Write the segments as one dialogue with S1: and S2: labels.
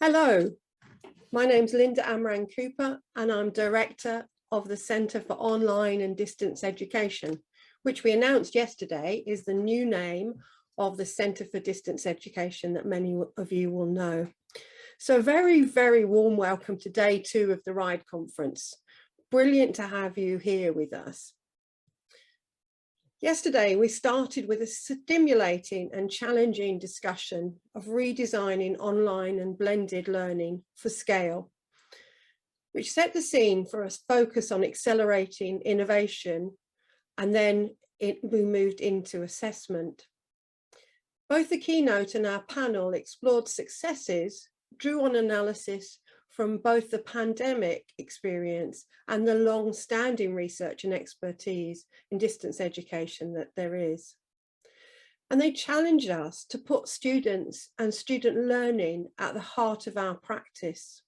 S1: Hello, my name's Linda Amran Cooper and I'm Director of the Centre for Online and Distance Education, which we announced yesterday is the new name of the Centre for Distance Education that many of you will know. So very, very warm welcome to day 2 of the RIDE conference. Brilliant to have you here with us. Yesterday, we started with a stimulating and challenging discussion of redesigning online and blended learning for scale, which set the scene for a focus on accelerating innovation, and then we moved into assessment. Both the keynote and our panel explored successes, drew on analysis from both the pandemic experience and the long-standing research and expertise in distance education that there is. And they challenged us to put students and student learning at the heart of our practice.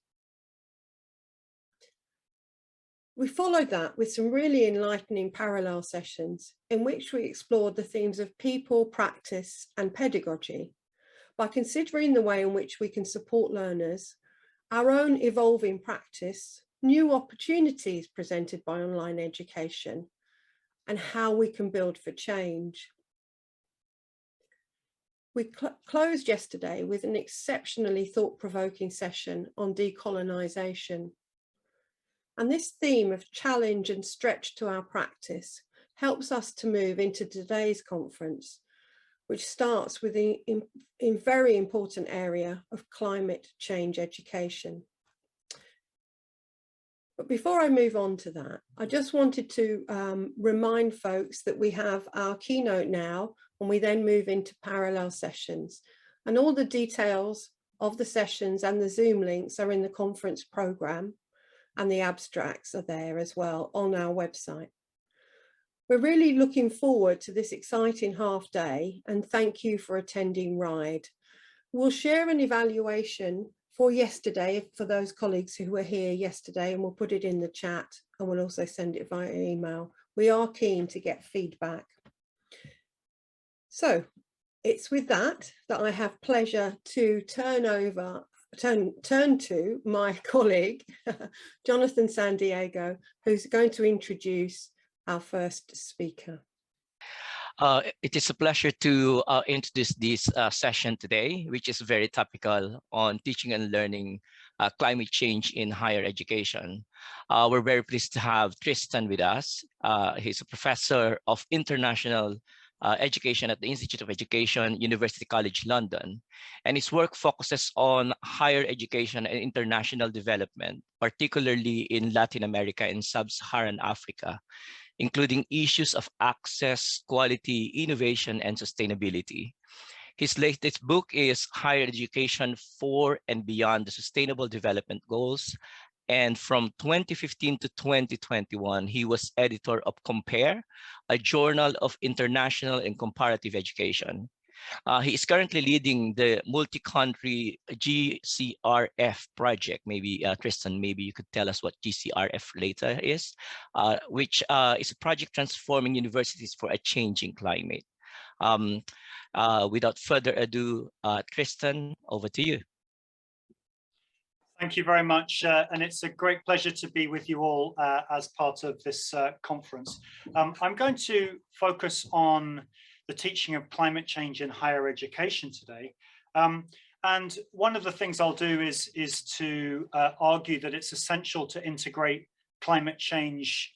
S1: We followed that with some really enlightening parallel sessions in which we explored the themes of people, practice, and pedagogy by considering the way in which we can support learners, our own evolving practice, new opportunities presented by online education, and how we can build for change. We closed yesterday with an exceptionally thought-provoking session on decolonisation. And this theme of challenge and stretch to our practice helps us to move into today's conference, which starts with a very important area of climate change education. But before I move on to that, I just wanted to remind folks that we have our keynote now, and we then move into parallel sessions. And all the details of the sessions and the Zoom links are in the conference programme, and the abstracts are there as well on our website. We're really looking forward to this exciting half day, and thank you for attending RIDE. We'll share an evaluation for yesterday for those colleagues who were here yesterday, and we'll put it in the chat, and we'll also send it via email. We are keen to get feedback. So it's with that I have pleasure to turn to my colleague, Jonathan San Diego, who's going to introduce our first speaker.
S2: It is a pleasure to introduce this session today, which is very topical on teaching and learning climate change in higher education. We're very pleased to have Tristan with us. He's a professor of international education at the Institute of Education, University College London, and his work focuses on higher education and international development, particularly in Latin America and Sub-Saharan Africa, including issues of access, quality, innovation, and sustainability. His latest book is Higher Education for and Beyond the Sustainable Development Goals. And from 2015 to 2021, he was editor of Compare, a journal of international and comparative education. He is currently leading the multi-country GCRF project. Maybe Tristan, maybe you could tell us what GCRF later is, which is a project transforming universities for a changing climate. Without further ado, Tristan, over to you.
S3: Thank you very much, and it's a great pleasure to be with you all as part of this conference. I'm going to focus on the teaching of climate change in higher education today. And one of the things I'll do is to argue that it's essential to integrate climate change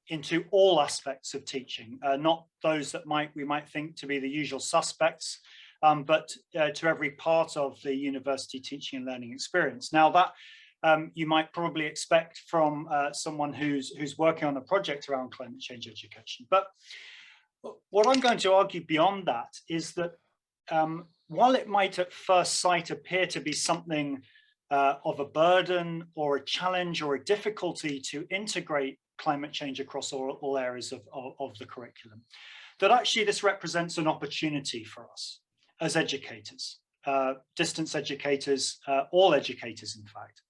S3: into all aspects of teaching, not those that we might think to be the usual suspects, but to every part of the university teaching and learning experience. Now that you might probably expect from someone who's working on a project around climate change education. But what I'm going to argue beyond that is that while it might at first sight appear to be something of a burden or a challenge or a difficulty to integrate climate change across all areas of the curriculum, that actually this represents an opportunity for us as educators, distance educators, all educators in fact,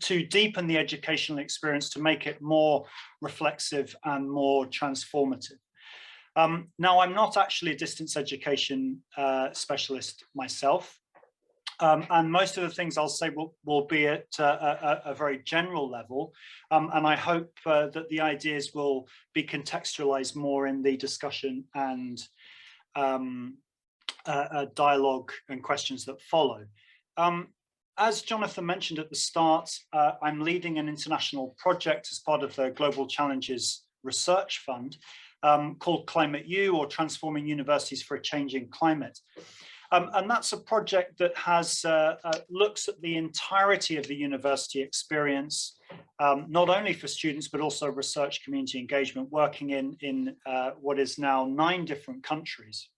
S3: to deepen the educational experience, to make it more reflexive and more transformative. Now, I'm not actually a distance education specialist myself. And most of the things I'll say will be at a very general level. And I hope that the ideas will be contextualized more in the discussion and dialogue and questions that follow. As Jonathan mentioned at the start, I'm leading an international project as part of the Global Challenges Research Fund called Climate U, or Transforming Universities for a Changing Climate. And that's a project that has looks at the entirety of the university experience, not only for students, but also research community engagement, working in what is now 9 different countries.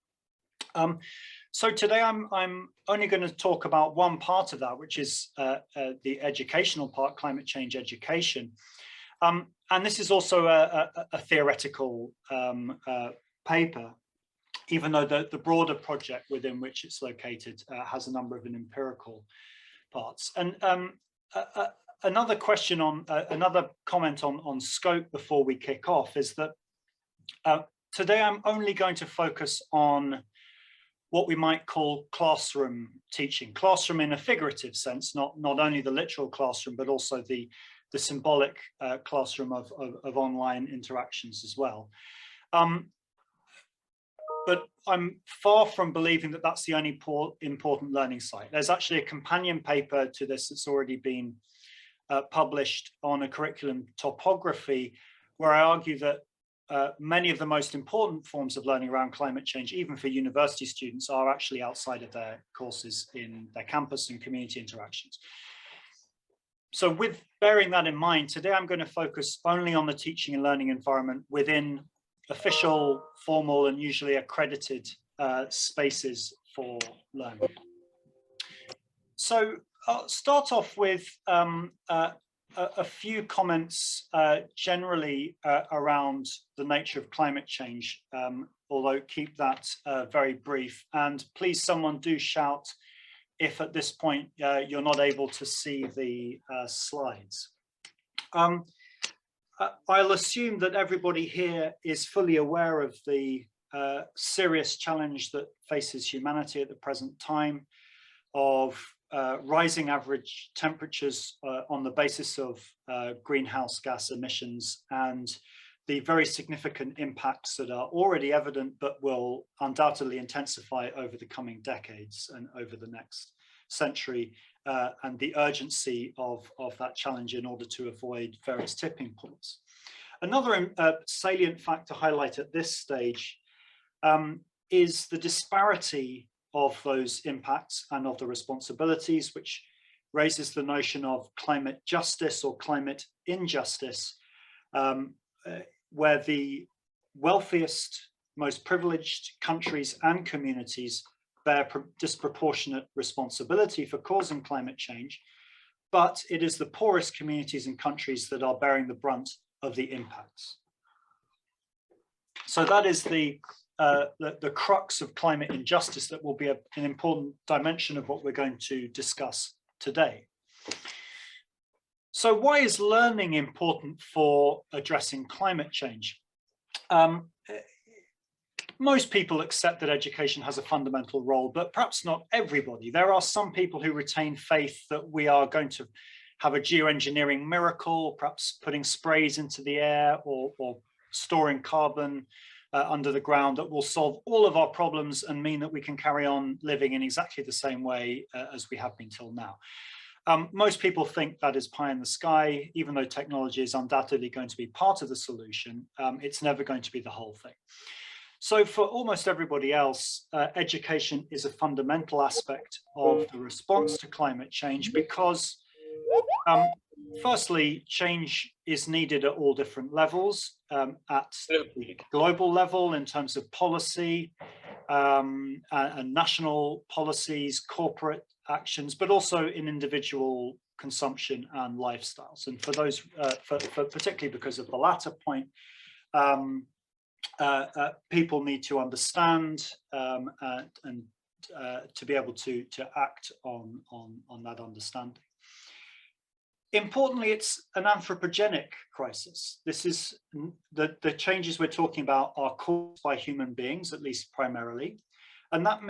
S3: So today I'm only going to talk about one part of that, which is the educational part, climate change education. And this is also a theoretical paper, even though the broader project within which it's located has a number of empirical parts. And another question on another comment on scope before we kick off is that today I'm only going to focus on what we might call classroom teaching, classroom in a figurative sense, not only the literal classroom, but also the symbolic classroom of online interactions as well. But I'm far from believing that that's the only important learning site. There's actually a companion paper to this that's already been published on a curriculum topography, where I argue that many of the most important forms of learning around climate change, even for university students, are actually outside of their courses in their campus and community interactions. So with bearing that in mind, today I'm going to focus only on the teaching and learning environment within official, formal, and usually accredited spaces for learning. So I'll start off with a few comments generally around the nature of climate change, although keep that very brief. And please, someone do shout if at this point you're not able to see the slides. I'll assume that everybody here is fully aware of the serious challenge that faces humanity at the present time of rising average temperatures on the basis of greenhouse gas emissions, and the very significant impacts that are already evident but will undoubtedly intensify over the coming decades and over the next century, and the urgency of that challenge in order to avoid various tipping points. Another salient fact to highlight at this stage is the disparity of those impacts and of the responsibilities, which raises the notion of climate justice or climate injustice, where the wealthiest, most privileged countries and communities bear disproportionate responsibility for causing climate change, but it is the poorest communities and countries that are bearing the brunt of the impacts. So that is the crux of climate injustice that will be an important dimension of what we're going to discuss today. So why is learning important for addressing climate change? Most people accept that education has a fundamental role, but perhaps not everybody. There are some people who retain faith that we are going to have a geoengineering miracle, perhaps putting sprays into the air or storing carbon under the ground that will solve all of our problems and mean that we can carry on living in exactly the same way as we have been till now. Most people think that is pie in the sky. Even though technology is undoubtedly going to be part of the solution, it's never going to be the whole thing. So for almost everybody else, education is a fundamental aspect of the response to climate change because, firstly, change is needed at all different levels, at the global level in terms of policy and national policies, corporate actions, but also in individual consumption and lifestyles. And for those, particularly because of the latter point, people need to understand and to be able to act on that understanding. Importantly, it's an anthropogenic crisis. This is the changes we're talking about are caused by human beings, at least primarily. And that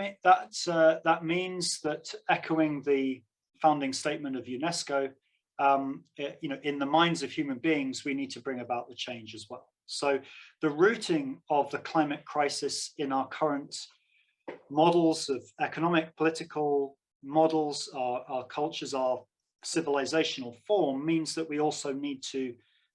S3: means that, echoing the founding statement of UNESCO, in the minds of human beings, we need to bring about the change as well. So the rooting of the climate crisis in our current models of economic, political models, our cultures, our civilizational form, means that we also need to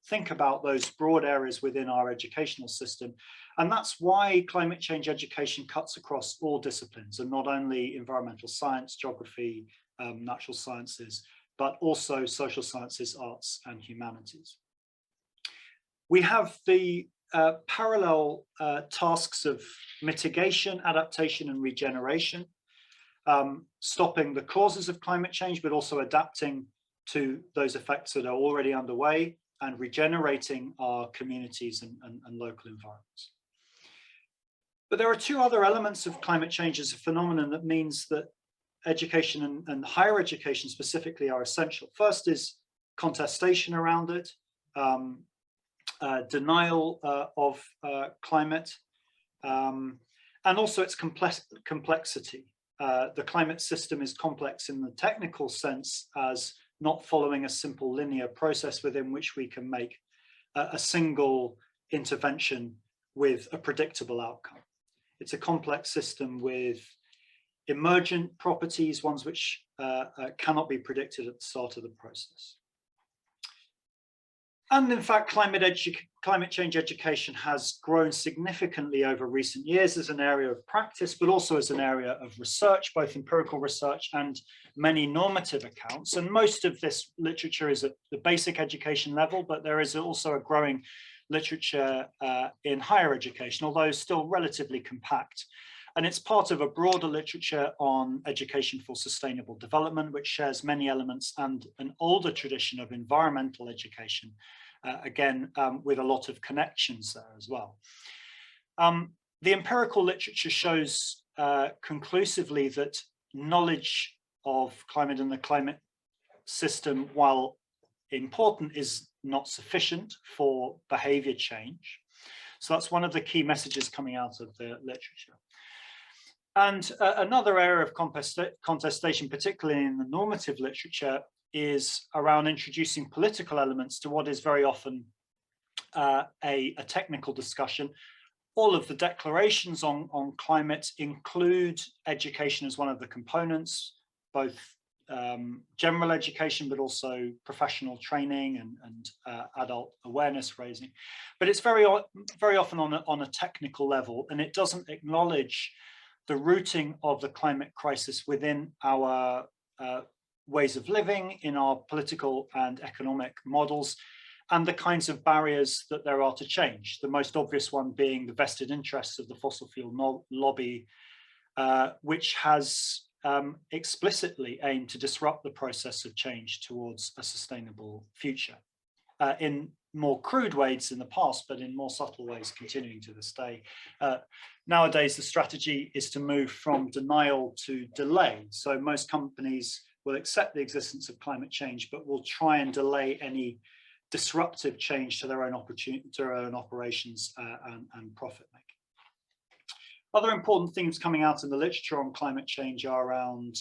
S3: think about those broad areas within our educational system. And that's why climate change education cuts across all disciplines, and not only environmental science, geography, natural sciences, but also social sciences, arts, and humanities. We have the parallel tasks of mitigation, adaptation, and regeneration, stopping the causes of climate change, but also adapting to those effects that are already underway and regenerating our communities and local environments. But there are two other elements of climate change as a phenomenon that means that education and higher education specifically are essential. First is contestation around it, denial of climate, and also its complexity. The climate system is complex in the technical sense as not following a simple linear process within which we can make a single intervention with a predictable outcome. It's a complex system with emergent properties, ones which cannot be predicted at the start of the process. And in fact, climate change education has grown significantly over recent years as an area of practice, but also as an area of research, both empirical research and many normative accounts. And most of this literature is at the basic education level, but there is also a growing literature in higher education, although still relatively compact. And it's part of a broader literature on education for sustainable development, which shares many elements and an older tradition of environmental education, again, with a lot of connections there as well. The empirical literature shows conclusively that knowledge of climate and the climate system, while important, is not sufficient for behavior change. So that's one of the key messages coming out of the literature. And another area of contestation, particularly in the normative literature, is around introducing political elements to what is very often a technical discussion. All of the declarations on climate include education as one of the components, both general education, but also professional training and adult awareness raising. But it's very often on a technical level, and it doesn't acknowledge the rooting of the climate crisis within our ways of living, in our political and economic models, and the kinds of barriers that there are to change. The most obvious one being the vested interests of the fossil fuel lobby, which has explicitly aimed to disrupt the process of change towards a sustainable future in more crude ways in the past, but in more subtle ways continuing to this day. Nowadays, the strategy is to move from denial to delay. So most companies will accept the existence of climate change, but will try and delay any disruptive change to their own operations and profit making. Other important themes coming out in the literature on climate change are around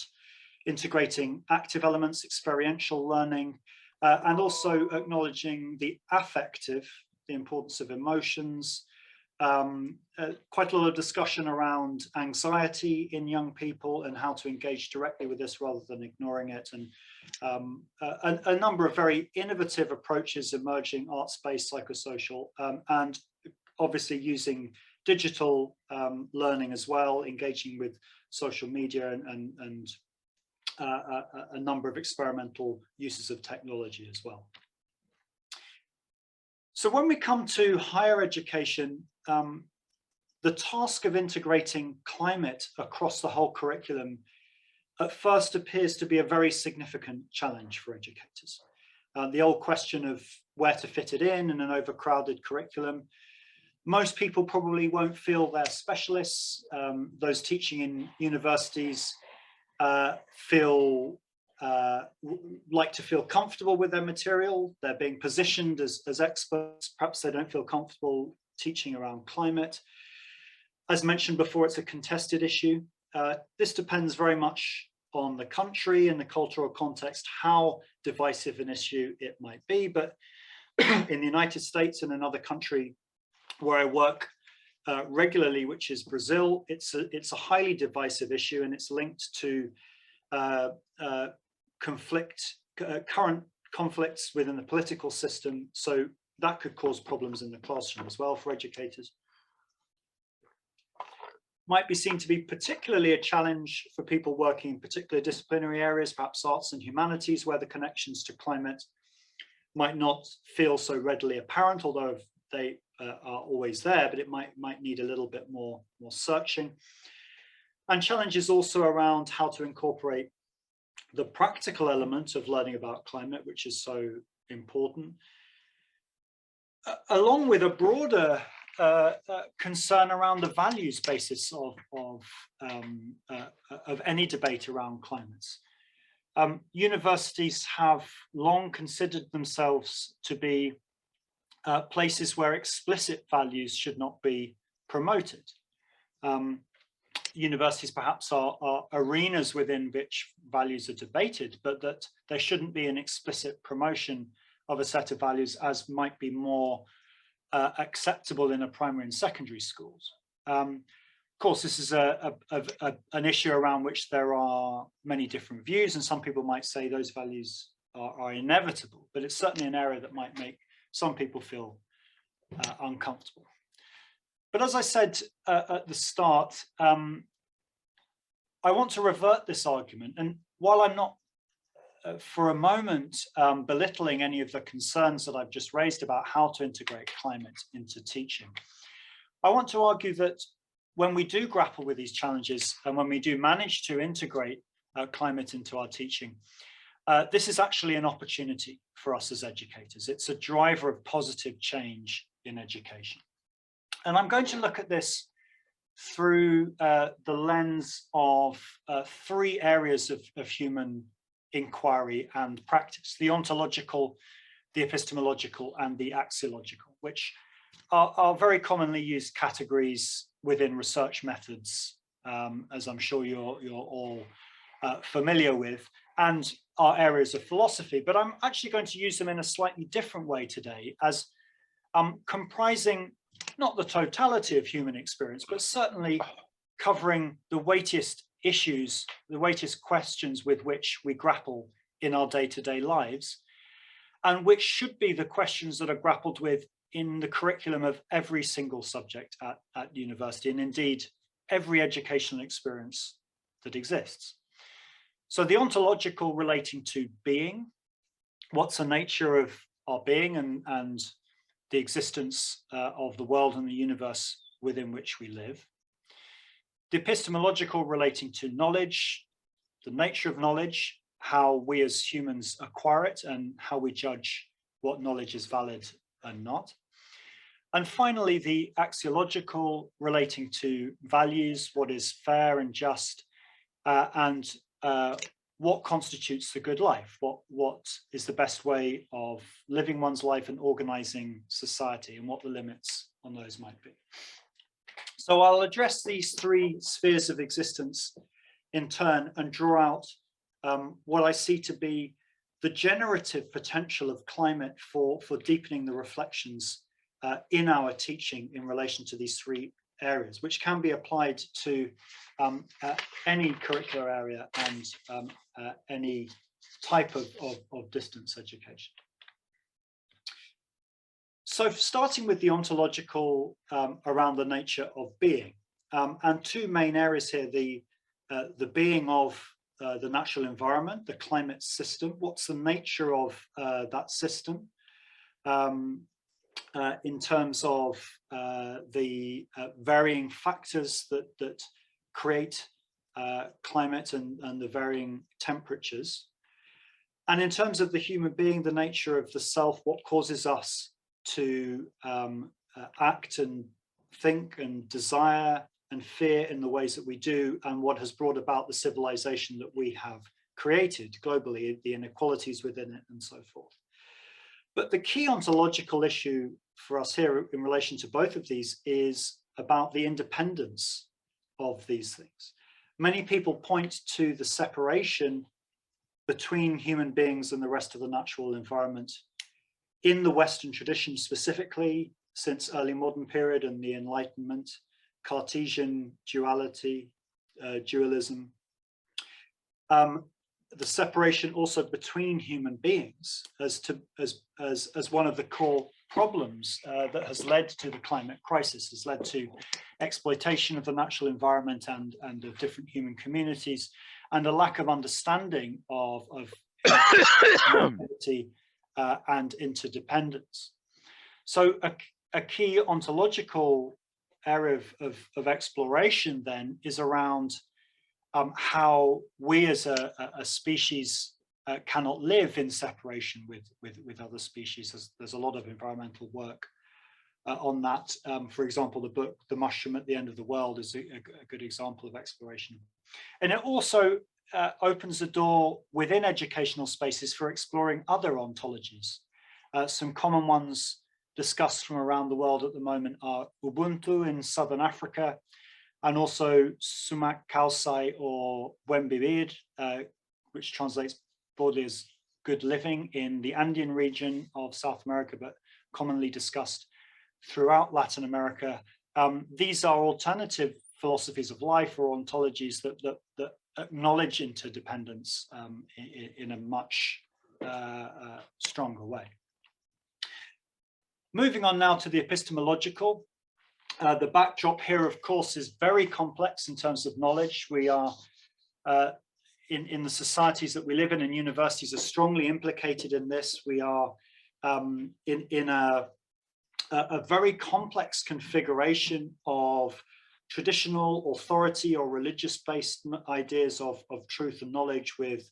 S3: integrating active elements, experiential learning, and also acknowledging the affective, the importance of emotions. Quite a lot of discussion around anxiety in young people and how to engage directly with this rather than ignoring it, and a number of very innovative approaches emerging, arts-based, psychosocial, and obviously using digital learning as well, engaging with social media and a number of experimental uses of technology as well. So when we come to higher education, the task of integrating climate across the whole curriculum at first appears to be a very significant challenge for educators. The old question of where to fit it in an overcrowded curriculum. Most people probably won't feel they're specialists. Those teaching in universities like to feel comfortable with their material. They're being positioned as experts. Perhaps they don't feel comfortable teaching around climate. As mentioned before, it's a contested issue. this depends very much on the country and the cultural context, how divisive an issue it might be. But in the United States and another country where I work regularly, which is Brazil, it's a highly divisive issue, and it's linked to current conflicts within the political system. So that could cause problems in the classroom as well for educators. Might be seen to be particularly a challenge for people working in particular disciplinary areas, perhaps arts and humanities, where the connections to climate might not feel so readily apparent, although they are always there, but it might need a little bit more searching. And challenges also around how to incorporate the practical element of learning about climate, which is so important, along with a broader concern around the values basis of any debate around climates. Universities have long considered themselves to be places where explicit values should not be promoted. Universities perhaps are arenas within which values are debated, but that there shouldn't be an explicit promotion of a set of values as might be more acceptable in a primary and secondary schools. Of course, this is an issue around which there are many different views, and some people might say those values are inevitable, but it's certainly an area that might make some people feel uncomfortable. But as I said at the start, I want to revert this argument, and while I'm not for a moment belittling any of the concerns that I've just raised about how to integrate climate into teaching, I want to argue that when we do grapple with these challenges and when we do manage to integrate climate into our teaching, this is actually an opportunity for us as educators. It's a driver of positive change in education. And I'm going to look at this through the lens of three areas of human inquiry and practice: the ontological, the epistemological, and the axiological, which are very commonly used categories within research methods, as I'm sure you're all familiar with, and are areas of philosophy. But I'm actually going to use them in a slightly different way today, as comprising not the totality of human experience, but certainly covering the weightiest issues, the weightiest questions with which we grapple in our day-to-day lives, and which should be the questions that are grappled with in the curriculum of every single subject at university, and indeed every educational experience that exists. So the ontological relating to being, what's the nature of our being and the existence of the world and the universe within which we live. The epistemological relating to knowledge, the nature of knowledge, how we as humans acquire it, and how we judge what knowledge is valid and not. And finally, the axiological relating to values, what is fair and just, and what constitutes the good life, what is the best way of living one's life and organizing society, and what the limits on those might be. So I'll address these three spheres of existence in turn and draw out what I see to be the generative potential of climate for deepening the reflections in our teaching in relation to these three areas, which can be applied to any curricular area and any type of distance education. So starting with the ontological around the nature of being, and two main areas here, the being of the natural environment, the climate system, what's the nature of that system, in terms of the varying factors that create climate and the varying temperatures. And in terms of the human being, the nature of the self, what causes us to act and think and desire and fear in the ways that we do, and what has brought about the civilization that we have created globally, the inequalities within it and so forth. But the key ontological issue for us here in relation to both of these is about the independence of these things. many people point to the separation between human beings and the rest of the natural environment in the Western tradition, specifically since early modern period and the Enlightenment, Cartesian duality, dualism. The separation also between human beings as one of the core problems that has led to the climate crisis, has led to exploitation of the natural environment and of different human communities, and a lack of understanding of and interdependence. So a key ontological area of exploration then is around how we as a species cannot live in separation with other species. There's a lot of environmental work on that. For example, the book The Mushroom at the End of the World is a good example of exploration. And it also opens the door within educational spaces for exploring other ontologies. Some common ones discussed from around the world at the moment are Ubuntu in Southern Africa, and also Sumak Kausai or Buen Vivir, which translates broadly as good living in the Andean region of South America, but commonly discussed throughout Latin America. These are alternative philosophies of life or ontologies that acknowledge interdependence in a much stronger way. Moving on now to the epistemological. The backdrop here, of course, is very complex in terms of knowledge. We are in the societies that we live in, and universities are strongly implicated in this. We are in a very complex configuration of traditional authority or religious-based ideas of truth and knowledge with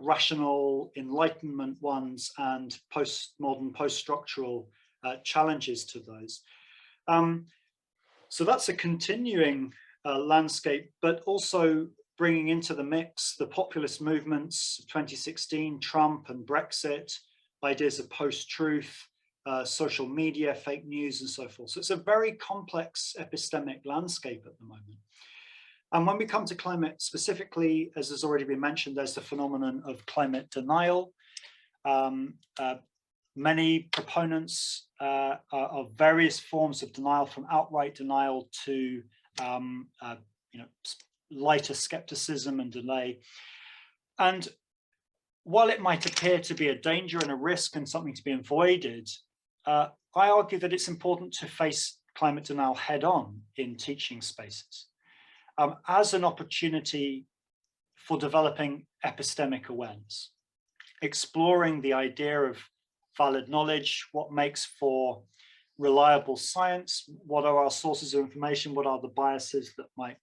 S3: rational Enlightenment ones and postmodern, post-structural challenges to those. So that's a continuing landscape, but also bringing into the mix the populist movements of 2016, Trump and Brexit, ideas of post-truth, social media, fake news, and so forth. So it's a very complex epistemic landscape at the moment. And when we come to climate specifically, as has already been mentioned, there's the phenomenon of climate denial. Many proponents of various forms of denial, from outright denial to lighter skepticism and delay. And while it might appear to be a danger and a risk and something to be avoided, I argue that it's important to face climate denial head on in teaching spaces as an opportunity for developing epistemic awareness, exploring the idea of valid knowledge, what makes for reliable science, what are our sources of information, what are the biases that might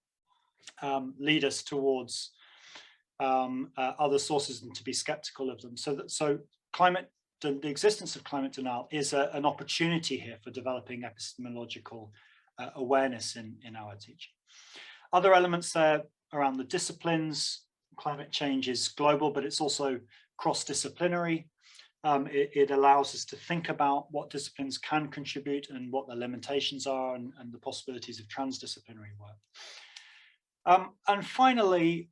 S3: lead us towards other sources and to be skeptical of them. So the existence of climate denial is an opportunity here for developing epistemological awareness in our teaching. Other elements there around the disciplines. Climate change is global, but it's also cross-disciplinary. It allows us to think about what disciplines can contribute and what their limitations are, and the possibilities of transdisciplinary work. And finally,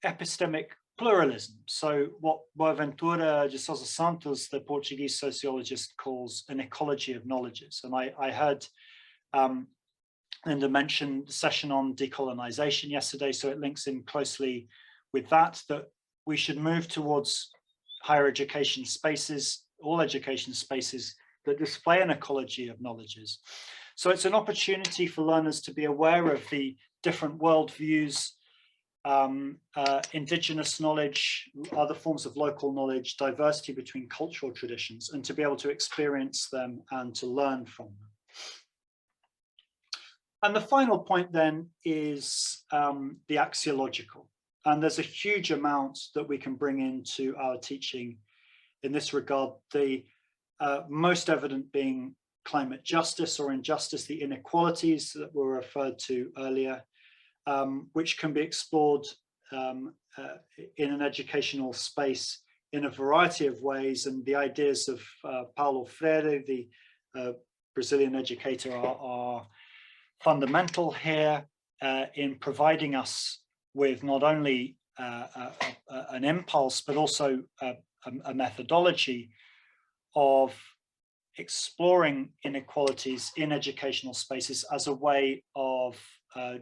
S3: epistemic pluralism. So what Boaventura de Sousa Santos, the Portuguese sociologist, calls an ecology of knowledges. And I heard Linda mention the session on decolonization yesterday, so it links in closely with that we should move towards higher education spaces, all education spaces that display an ecology of knowledges. So it's an opportunity for learners to be aware of the different worldviews, indigenous knowledge, other forms of local knowledge, diversity between cultural traditions, and to be able to experience them and to learn from them. And the final point then is the axiological. And there's a huge amount that we can bring into our teaching in this regard. The most evident being climate justice or injustice, the inequalities that were referred to earlier, which can be explored in an educational space in a variety of ways. And the ideas of Paulo Freire, the Brazilian educator, are fundamental here. in providing us with not only an impulse, but also a methodology of exploring inequalities in educational spaces as a way of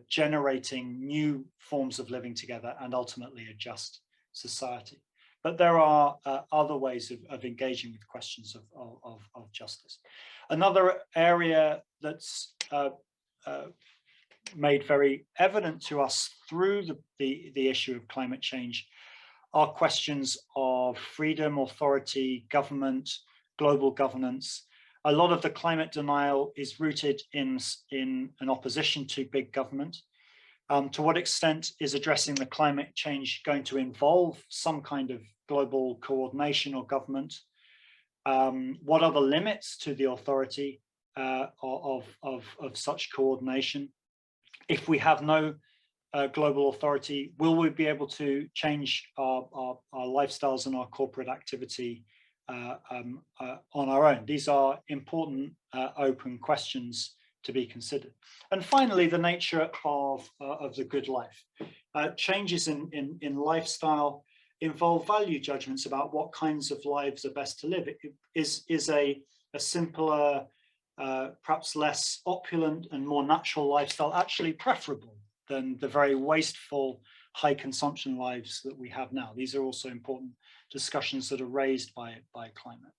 S3: generating new forms of living together and ultimately a just society. But there are other ways of engaging with questions of justice. Another area that's made very evident to us through the issue of climate change are questions of freedom, authority, government, global governance. A lot of the climate denial is rooted in an opposition to big government. To what extent is addressing the climate change going to involve some kind of global coordination or government? What are the limits to the authority of such coordination? If we have no global authority, will we be able to change our lifestyles and our corporate activity on our own? These are important open questions to be considered. And finally, the nature of the good life. Changes in lifestyle involve value judgments about what kinds of lives are best to live. Is a simpler, perhaps less opulent and more natural lifestyle actually preferable than the very wasteful, high consumption lives that we have now? These are also important discussions that are raised by climate.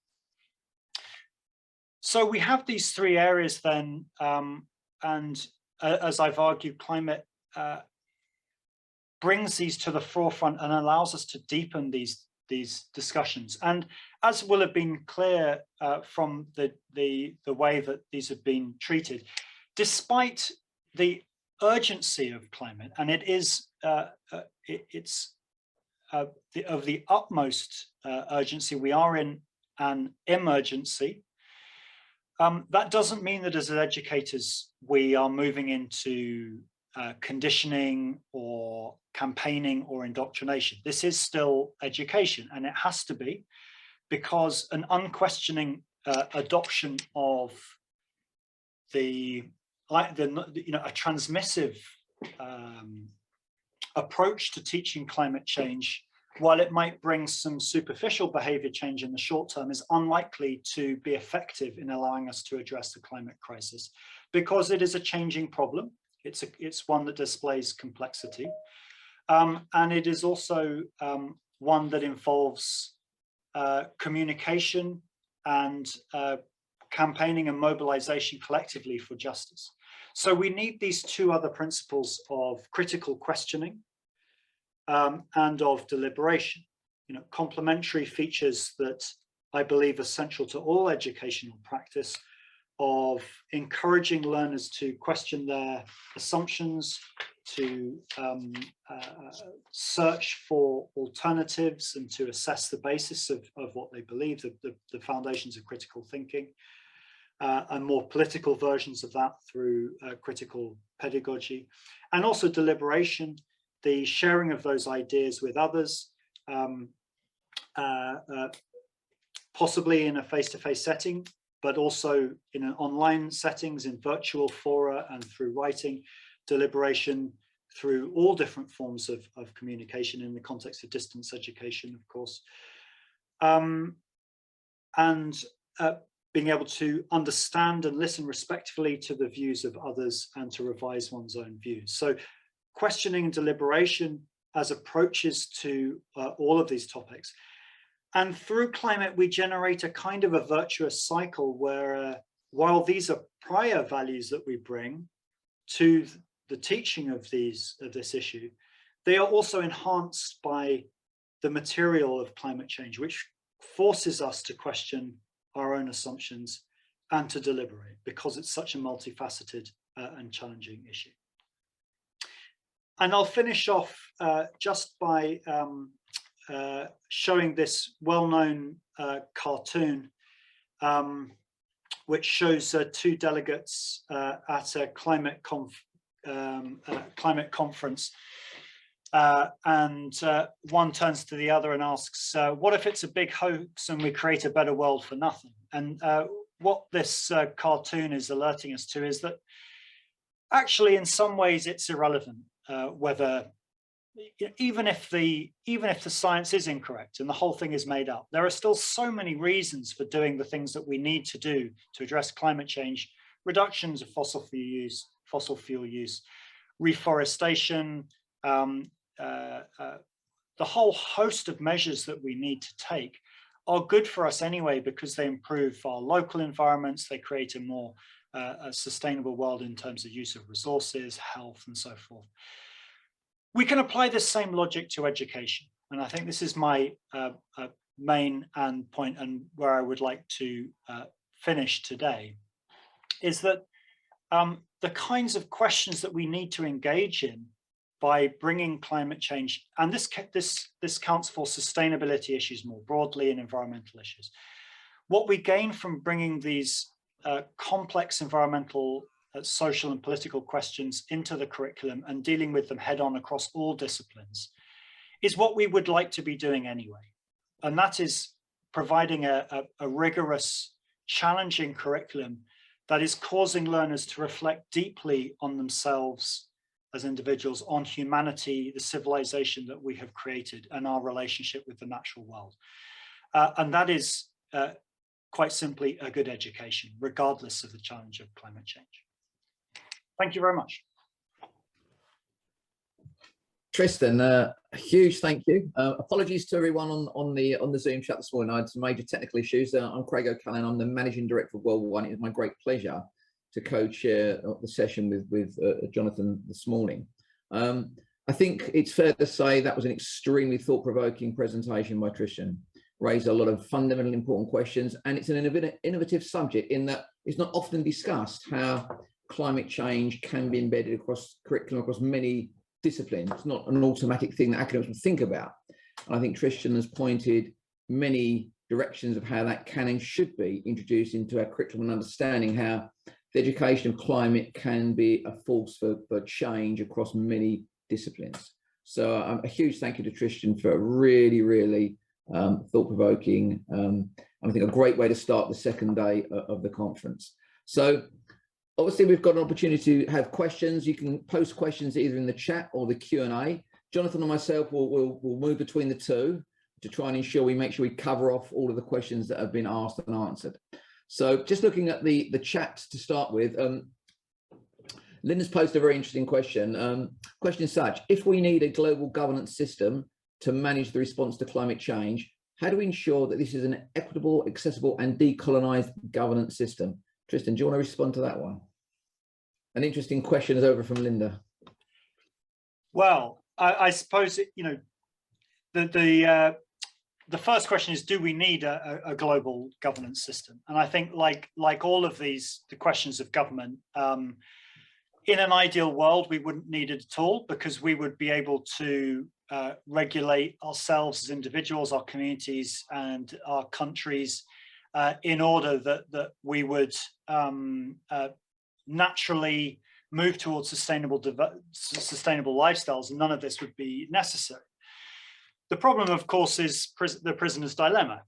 S3: So we have these three areas then, and as I've argued, climate brings these to the forefront and allows us to deepen these discussions. And as will have been clear from the way that these have been treated, despite the urgency of climate, and it's of the utmost urgency, we are in an emergency. That doesn't mean that as educators we are moving into conditioning or campaigning or indoctrination. This is still education, and it has to be, because an unquestioning adoption of a transmissive approach to teaching climate change, while it might bring some superficial behavior change in the short term, is unlikely to be effective in allowing us to address the climate crisis, because it is a changing problem. It's one that displays complexity, and it is also one that involves communication and campaigning and mobilization collectively for justice. So we need these two other principles of critical questioning and of deliberation, complementary features that I believe are central to all educational practice, of encouraging learners to question their assumptions, to search for alternatives and to assess the basis of what they believe, the foundations of critical thinking, and more political versions of that through critical pedagogy, and also deliberation, the sharing of those ideas with others, possibly in a face-to-face setting, but also in an online settings, in virtual fora and through writing, deliberation through all different forms of communication in the context of distance education, of course, and being able to understand and listen respectfully to the views of others and to revise one's own views. So questioning and deliberation as approaches to all of these topics. And through climate, we generate a kind of a virtuous cycle where while these are prior values that we bring to the teaching of this issue, they are also enhanced by the material of climate change, which forces us to question our own assumptions and to deliberate, because it's such a multifaceted and challenging issue. And I'll finish off just by showing this well-known cartoon, which shows two delegates at a climate conference, and one turns to the other and asks, what if it's a big hoax and we create a better world for nothing? And what this cartoon is alerting us to is that actually, in some ways, it's irrelevant whether, even if the science is incorrect and the whole thing is made up, there are still so many reasons for doing the things that we need to do to address climate change: reductions of fossil fuel use, reforestation, the whole host of measures that we need to take are good for us anyway, because they improve our local environments, they create a more a sustainable world in terms of use of resources, health, and so forth. We can apply this same logic to education. And I think this is my main point, and where I would like to finish today, is that the kinds of questions that we need to engage in by bringing climate change, and this counts for sustainability issues more broadly and environmental issues. What we gain from bringing these complex environmental, social and political questions into the curriculum and dealing with them head on across all disciplines is what we would like to be doing anyway. And that is providing a rigorous, challenging curriculum that is causing learners to reflect deeply on themselves as individuals, on humanity, the civilization that we have created, and our relationship with the natural world. And that is quite simply a good education, regardless of the challenge of climate change. Thank you very much.
S4: Tristan, a huge thank you. Apologies to everyone on the Zoom chat this morning. I had some major technical issues. I'm Craig O'Callaghan. I'm the Managing Director of World One. It is my great pleasure to co-chair the session with Jonathan this morning. I think it's fair to say that was an extremely thought-provoking presentation by Tristan. Raised a lot of fundamental important questions, and it's an innovative subject in that it's not often discussed how climate change can be embedded across curriculum, across many disciplines. It's not an automatic thing that academics would think about. And I think Tristan has pointed many directions of how that can and should be introduced into our curriculum, and understanding how the education of climate can be a force for change across many disciplines. So a huge thank you to Tristan for a really, really thought-provoking, I think a great way to start the second day of the conference. So obviously we've got an opportunity to have questions. You can post questions either in the chat or the Q&A. Jonathan and myself will move between the two to try and ensure we cover off all of the questions that have been asked and answered. So just looking at the chat to start with, Linda's posted a very interesting question. Question is such: if we need a global governance system to manage the response to climate change, how do we ensure that this is an equitable, accessible, and decolonized governance system? Tristan, do you want to respond to that one? An interesting question is over from Linda.
S3: Well, I suppose, the first question is, do we need a global governance system? And I think like all of the questions of government, in an ideal world, we wouldn't need it at all, because we would be able to regulate ourselves as individuals, our communities, and our countries in order that we would naturally move towards sustainable lifestyles, and none of this would be necessary. The problem, of course, is the prisoner's dilemma.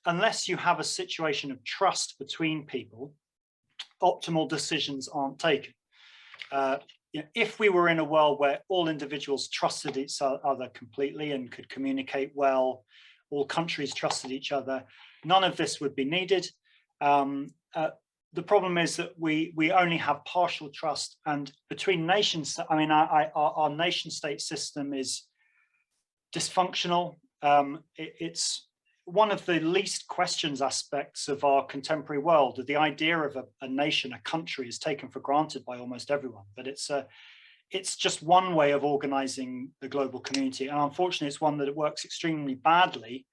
S3: Unless you have a situation of trust between people, optimal decisions aren't taken. If we were in a world where all individuals trusted each other completely and could communicate well, all countries trusted each other, none of this would be needed. The problem is that we only have partial trust, and between nations, I mean, our nation state system is dysfunctional. It's one of the least questioned aspects of our contemporary world. The idea of a nation, a country, is taken for granted by almost everyone, but it's just one way of organizing the global community. And unfortunately, it's one that works extremely badly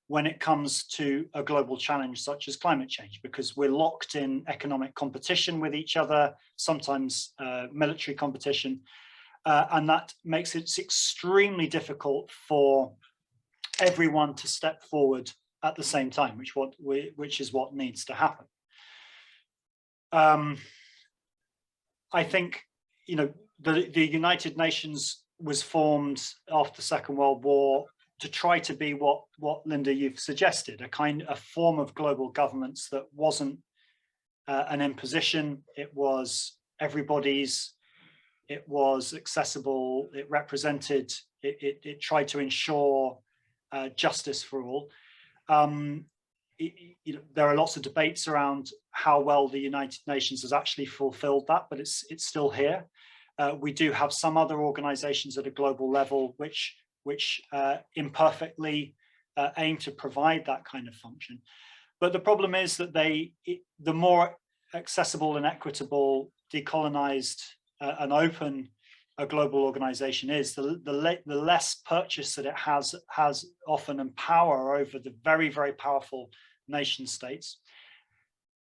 S3: when it comes to a global challenge such as climate change, because we're locked in economic competition with each other, sometimes military competition, and that makes it extremely difficult for everyone to step forward at the same time, which is what needs to happen. I think, the United Nations was formed after the Second World War to try to be what Linda, you've suggested, a form of global governance that wasn't an imposition. It was everybody's. It was accessible. It represented. It tried to ensure justice for all. There are lots of debates around how well the United Nations has actually fulfilled that, but it's still here. We do have some other organizations at a global level which imperfectly aim to provide that kind of function. But the problem is that the more accessible and equitable, decolonized and open a global organization is, the less purchase that it has often and power over the very, very powerful nation states.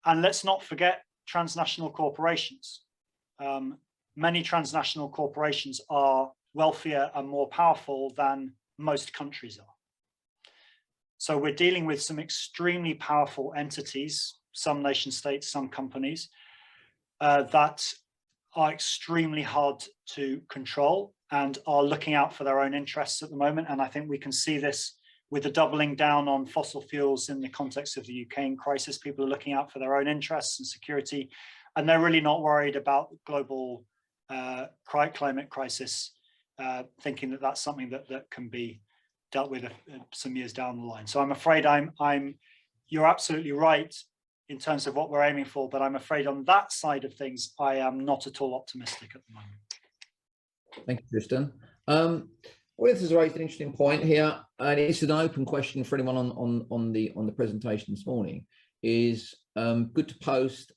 S3: And let's not forget transnational corporations. Many transnational corporations are wealthier and more powerful than most countries are. So we're dealing with some extremely powerful entities, some nation states, some companies, that are extremely hard to control and are looking out for their own interests at the moment. And I think we can see this with the doubling down on fossil fuels in the context of the Ukraine crisis. People are looking out for their own interests and security, and they're really not worried about global climate crisis, thinking that that's something that can be dealt with some years down the line. So I'm afraid you're absolutely right in terms of what we're aiming for, but I'm afraid on that side of things, I am not at all optimistic at the moment.
S4: Thank you, Tristan. Well, this has raised an interesting point here, and it's an open question for anyone on the presentation this morning. Is good to post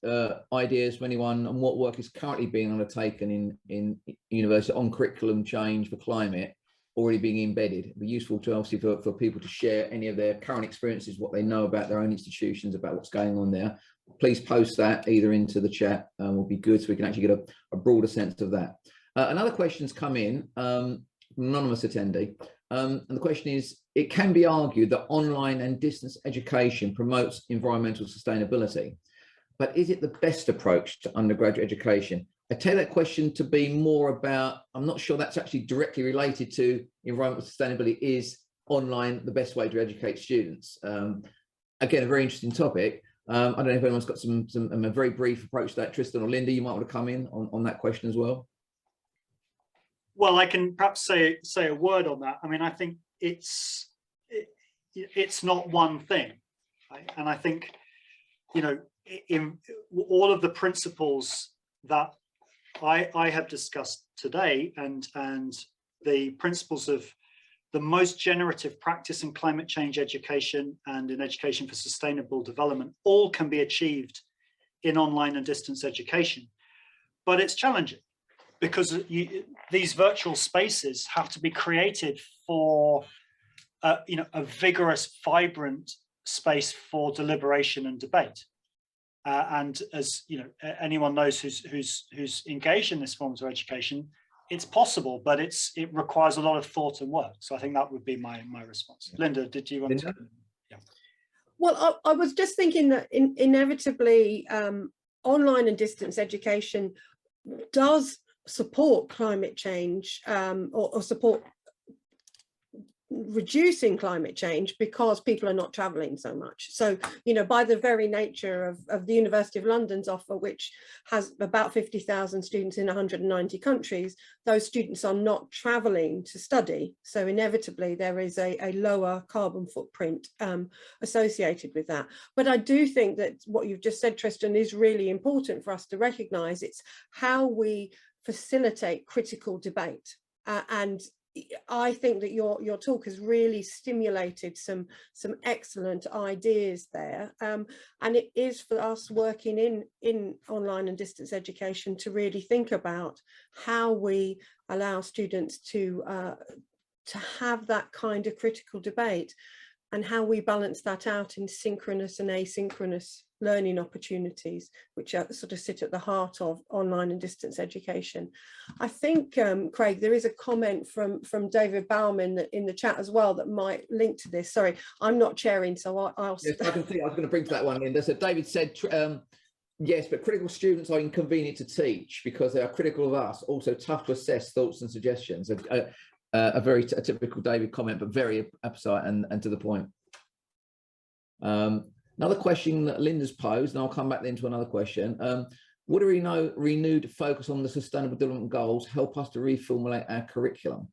S4: ideas for anyone on what work is currently being undertaken in university on curriculum change for climate already being embedded. It'd be useful to obviously for people to share any of their current experiences, what they know about their own institutions, about what's going on there. Please post that either into the chat, will be good, so we can actually get a broader sense of that. Another question's come in from an anonymous attendee, and the question is, it can be argued that online and distance education promotes environmental sustainability, but is it the best approach to undergraduate education? I take that question to be more about, I'm not sure that's actually directly related to environmental sustainability. Is online the best way to educate students? Again, a very interesting topic. I don't know if anyone's got a very brief approach to that. Tristan or Linda, you might want to come in on that question as well.
S3: Well, I can perhaps say a word on that. I mean, I think it's not one thing, right? And I think, in all of the principles that I have discussed today, and the principles of the most generative practice in climate change education and in education for sustainable development, all can be achieved in online and distance education. But it's challenging because these virtual spaces have to be created for a vigorous, vibrant space for deliberation and debate. And as anyone knows who's engaged in this forms of education, it's possible, but it requires a lot of thought and work. So I think that would be my response. Linda, did you want to? Yeah.
S1: Well, I was just thinking that inevitably online and distance education does support climate change or support reducing climate change because people are not traveling so much. So, by the very nature of the University of London's offer, which has about 50,000 students in 190 countries, those students are not traveling to study. So inevitably there is a lower carbon footprint associated with that. But I do think that what you've just said, Tristan, is really important for us to recognise. It's how we facilitate critical debate. And I think that your talk has really stimulated some excellent ideas there, and it is for us working in online and distance education to really think about how we allow students to have that kind of critical debate, and how we balance that out in synchronous and asynchronous learning opportunities, which sort of sit at the heart of online and distance education. I think, Craig, there is a comment from David Bauman in the chat as well that might link to this. Sorry, I'm not chairing, so I'll...
S4: Yes, I can see, I was going to bring to that one, Linda. So David said, yes, but critical students are inconvenient to teach because they are critical of us, also tough to assess thoughts and suggestions. A very typical David comment, but very precise and to the point. Another question that Linda's posed, and I'll come back then to another question. Would a renewed focus on the Sustainable Development Goals help us to reformulate our curriculum?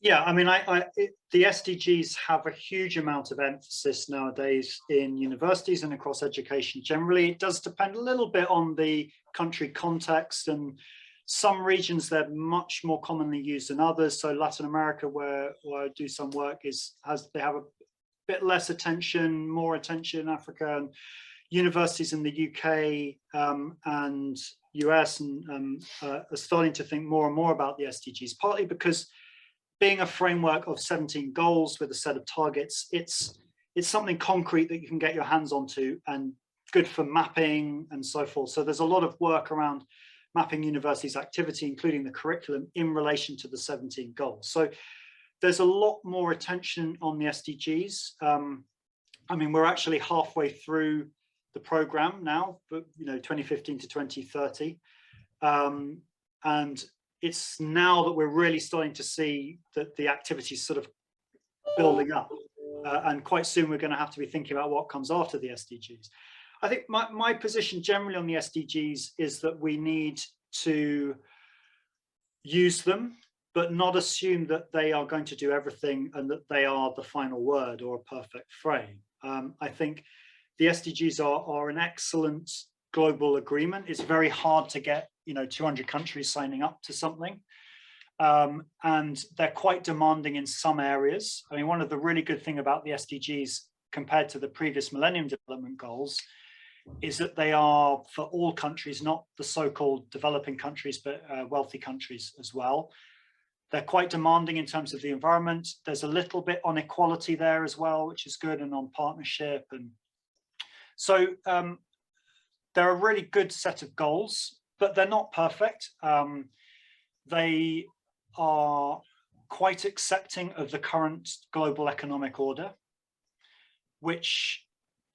S3: Yeah, I mean, the SDGs have a huge amount of emphasis nowadays in universities and across education generally. It does depend a little bit on the country context, and some regions they're much more commonly used than others. So Latin America, where I do some work, they have a bit less attention, more attention in Africa, and universities in the UK and US are starting to think more and more about the SDGs, partly because being a framework of 17 goals with a set of targets, it's something concrete that you can get your hands onto and good for mapping and so forth. So there's a lot of work around mapping universities' activity, including the curriculum, in relation to the 17 goals. So there's a lot more attention on the SDGs. I mean, we're actually halfway through the program now, but 2015 to 2030. And it's now that we're really starting to see that the activity is sort of building up. And quite soon we're going to have to be thinking about what comes after the SDGs. I think my position generally on the SDGs is that we need to use them, but not assume that they are going to do everything and that they are the final word or a perfect frame. I think the SDGs are an excellent global agreement. It's very hard to get 200 countries signing up to something. And they're quite demanding in some areas. I mean, one of the really good things about the SDGs compared to the previous Millennium Development Goals is that they are for all countries, not the so-called developing countries, but wealthy countries as well. They're quite demanding in terms of the environment. There's a little bit on equality there as well, which is good, and on partnership. And so they're a really good set of goals, but they're not perfect. They are quite accepting of the current global economic order, which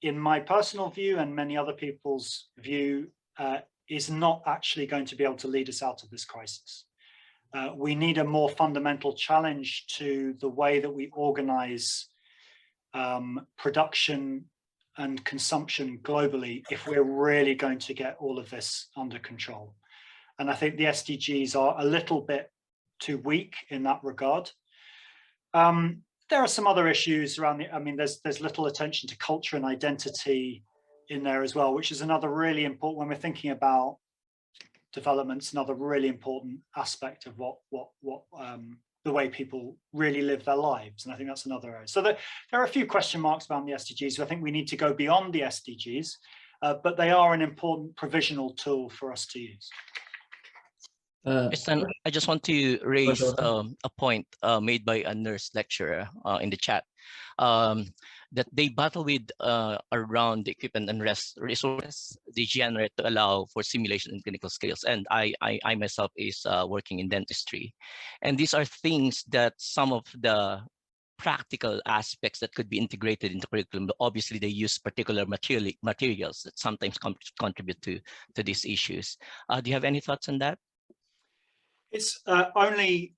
S3: in my personal view and many other people's view is not actually going to be able to lead us out of this crisis. We need a more fundamental challenge to the way that we organize production and consumption globally if we're really going to get all of this under control. And I think the SDGs are a little bit too weak in that regard. There are some other issues around there's little attention to culture and identity in there as well, which is another really important, when we're thinking about developments, another really important aspect of what the way people really live their lives. And I think that's another area. So there are a few question marks around the SDGs. So I think we need to go beyond the SDGs, but they are an important provisional tool for us to use.
S2: Tristan, I just want to raise a point made by a nurse lecturer in the chat, that they battle with around the equipment and resources they generate to allow for simulation and clinical skills. And I myself is working in dentistry. And these are things that some of the practical aspects that could be integrated into curriculum, but obviously they use particular materials that sometimes contribute to these issues. Do you have any thoughts on that?
S3: It's only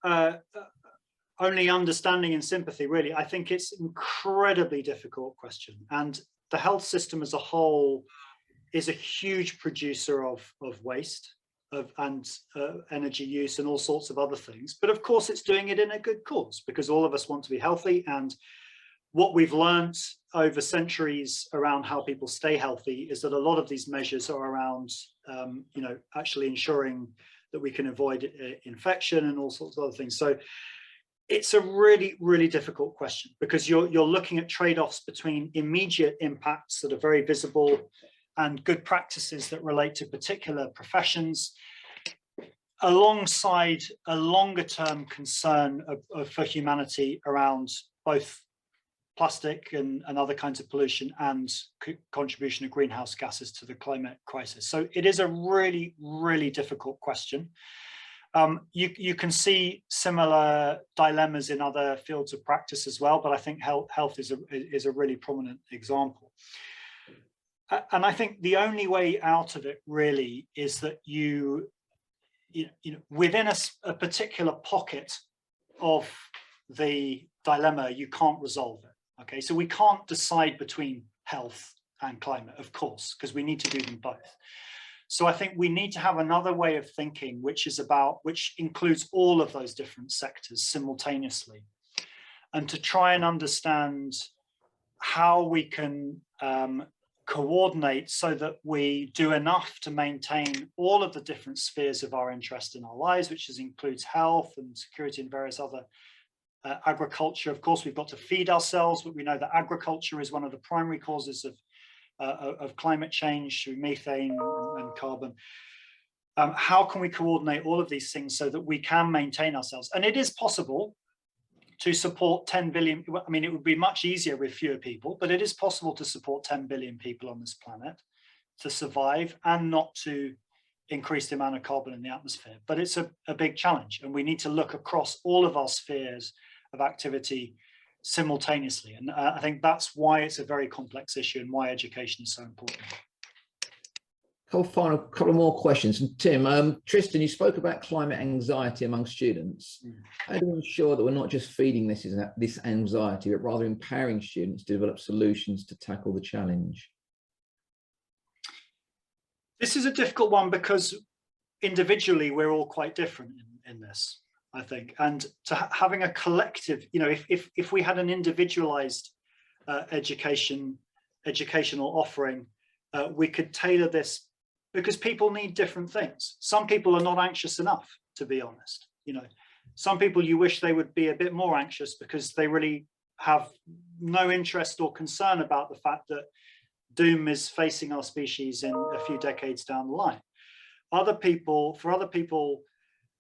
S3: understanding and sympathy, really. I think it's an incredibly difficult question. And the health system as a whole is a huge producer of waste and energy use and all sorts of other things. But of course, it's doing it in a good cause because all of us want to be healthy. And what we've learned over centuries around how people stay healthy is that a lot of these measures are around, actually ensuring that we can avoid infection and all sorts of other things. So it's a really, really difficult question because you're looking at trade-offs between immediate impacts that are very visible and good practices that relate to particular professions, alongside a longer-term concern for humanity around both plastic and other kinds of pollution and contribution of greenhouse gases to the climate crisis. So it is a really, really difficult question. You can see similar dilemmas in other fields of practice as well, but I think health is a really prominent example. And I think the only way out of it really is that you within a particular pocket of the dilemma, you can't resolve it. Okay, so we can't decide between health and climate, of course, because we need to do them both. So I think we need to have another way of thinking, which includes all of those different sectors simultaneously, and to try and understand how we can coordinate so that we do enough to maintain all of the different spheres of our interest in our lives, which includes health and security and various other agriculture. Of course, we've got to feed ourselves, but we know that agriculture is one of the primary causes of climate change through methane and carbon. How can we coordinate all of these things so that we can maintain ourselves? And it is possible to support 10 billion. I mean, it would be much easier with fewer people, but it is possible to support 10 billion people on this planet to survive and not to increase the amount of carbon in the atmosphere. But it's a big challenge, and we need to look across all of our spheres of activity simultaneously. And I think that's why it's a very complex issue and why education is so important.
S4: Couple more questions. And Tim, Tristan, you spoke about climate anxiety among students. How do we ensure that we're not just feeding this anxiety, but rather empowering students to develop solutions to tackle the challenge?
S3: This is a difficult one because individually we're all quite different in this, I think. And having a collective, you know, if we had an individualized educational offering, we could tailor this, because people need different things. Some people are not anxious enough, to be honest. You know, some people you wish they would be a bit more anxious because they really have no interest or concern about the fact that doom is facing our species in a few decades down the line. For other people,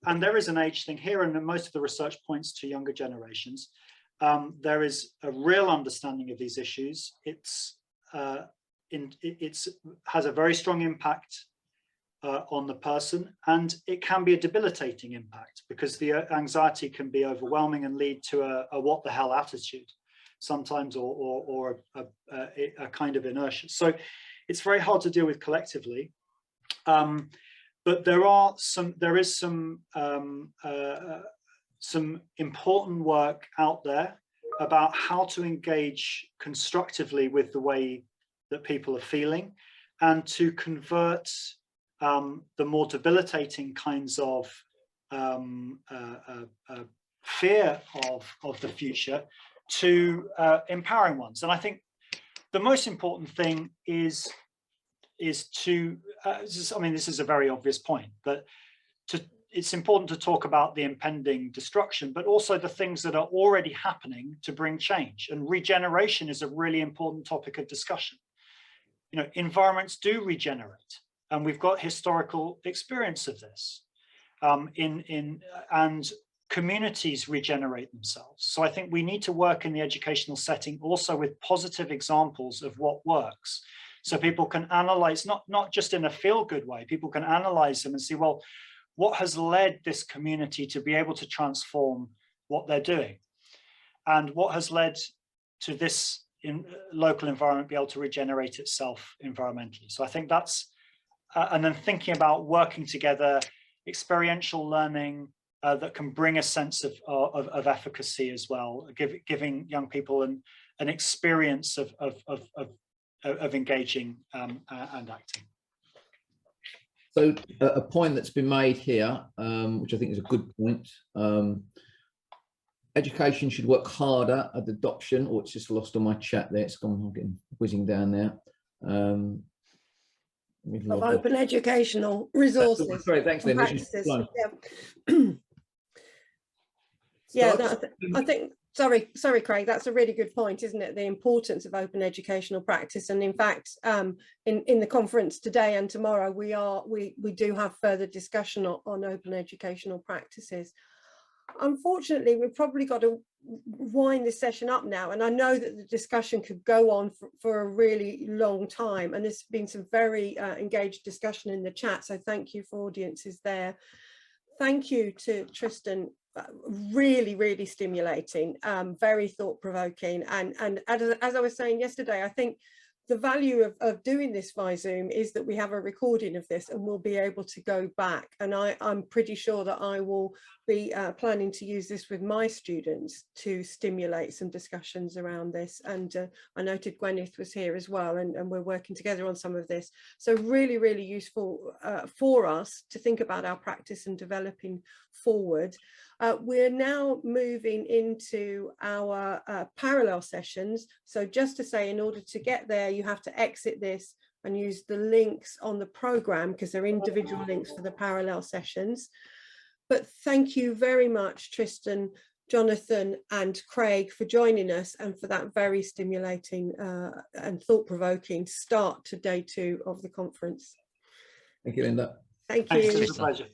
S3: and there is an age thing here, and most of the research points to younger generations, there is a real understanding of these issues. It has a very strong impact on the person, and it can be a debilitating impact because the anxiety can be overwhelming and lead to a what the hell attitude sometimes, or a kind of inertia. So it's very hard to deal with collectively. But there is some important work out there about how to engage constructively with the way that people are feeling, and to convert the more debilitating kinds of fear of the future to empowering ones. And I think the most important thing is to, I mean, this is a very obvious point, but it's important to talk about the impending destruction, but also the things that are already happening to bring change. And regeneration is a really important topic of discussion. You know, environments do regenerate, and we've got historical experience of this. And communities regenerate themselves. So I think we need to work in the educational setting also with positive examples of what works. So people can analyze, not just in a feel-good way, people can analyze them and see, well, what has led this community to be able to transform what they're doing? And what has led to this local environment be able to regenerate itself environmentally? So I think that's, and then thinking about working together, experiential learning that can bring a sense of efficacy as well, giving young people an experience of engaging and acting.
S4: So a point that's been made here, which I think is a good point, education should work harder at adoption, or it's just lost on my chat there, it's gone, I'm getting whizzing down there.
S1: Of open educational resources.
S4: Sorry, thanks, Lynn.
S1: Yeah, I think, sorry, Craig, that's a really good point, isn't it? The importance of open educational practice. And in fact, in the conference today and tomorrow, we do have further discussion on open educational practices. Unfortunately, we've probably got to wind this session up now, and I know that the discussion could go on for a really long time, and there's been some very engaged discussion in the chat, so thank you for audiences there. Thank you to Tristan, really stimulating, very thought-provoking, and as I was saying yesterday, I think the value of doing this via Zoom is that we have a recording of this and we'll be able to go back. And I'm pretty sure that I will be planning to use this with my students to stimulate some discussions around this. And I noted Gwyneth was here as well, and we're working together on some of this. So really, really useful for us to think about our practice and developing forward. We're now moving into our parallel sessions. So just to say, in order to get there, you have to exit this and use the links on the program, because they're individual links for the parallel sessions. But thank you very much, Tristan, Jonathan and Craig, for joining us and for that very stimulating and thought-provoking start to day 2 of the conference.
S4: Thank you, Linda.
S1: Thank you.
S3: It's a pleasure.